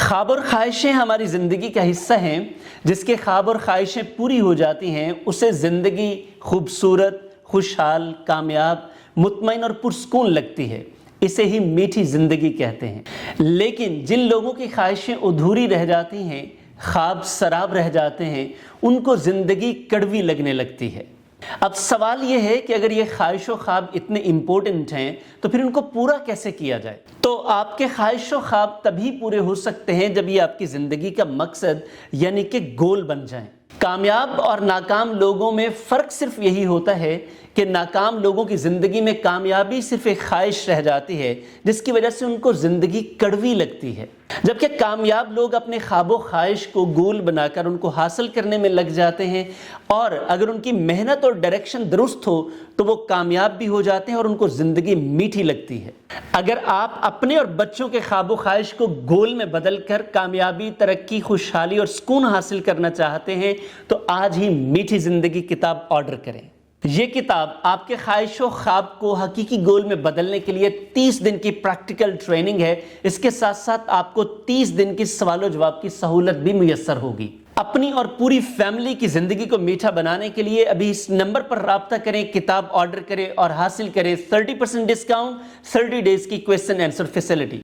ख्वाब और ख्वाहिशें हमारी ज़िंदगी का हिस्सा हैं। जिसके ख्वाब और ख्वाहिशें पूरी हो जाती हैं उसे ज़िंदगी खूबसूरत, खुशहाल, कामयाब, मुतमईन और पुरसकून लगती है। इसे ही मीठी ज़िंदगी कहते हैं। लेकिन जिन लोगों की ख्वाहिशें अधूरी रह जाती हैं, ख्वाब सराब रह जाते हैं, उनको ज़िंदगी कड़वी लगने लगती है। अब सवाल ये है कि अगर ये ख्वाहिश व ख्वाब इतने इम्पोर्टेंट हैं तो फिर उनको पूरा कैसे किया जाए। तो आपके ख्वाहिश व ख्वाब तभी पूरे हो सकते हैं जब ये आपकी ज़िंदगी का मकसद यानी कि गोल बन जाएं। कामयाब और नाकाम लोगों में फ़र्क सिर्फ यही होता है कि नाकाम लोगों की ज़िंदगी में कामयाबी सिर्फ एक ख्वाहिश रह जाती है जिसकी वजह से उनको ज़िंदगी कड़वी लगती है, जबकि कामयाब लोग अपने ख्वाबो ख्वाहिश को गोल बनाकर उनको हासिल करने में लग जाते हैं और अगर उनकी मेहनत और डायरेक्शन दुरुस्त हो तो वो कामयाब भी हो जाते हैं और उनको ज़िंदगी मीठी लगती है। अगर आप अपने और बच्चों के ख्वाबो ख्वाहिश को गोल में बदल कर कामयाबी, तरक्की, खुशहाली और सुकून हासिल करना चाहते हैं तो आज ही मीठी ज़िंदगी किताब ऑर्डर करें। ये किताब आपके ख्वाहिश व ख्वाब को हकीकी गोल में बदलने के लिए 30 दिन की प्रैक्टिकल ट्रेनिंग है। इसके साथ साथ आपको 30 दिन की सवाल जवाब की सहूलत भी मुयस्सर होगी। अपनी और पूरी फैमिली की ज़िंदगी को मीठा बनाने के लिए अभी इस नंबर पर राब्ता करें, किताब ऑर्डर करें और हासिल करें 30% डिस्काउंट, 30 डेज़ की क्वेश्चन आंसर फैसिलिटी।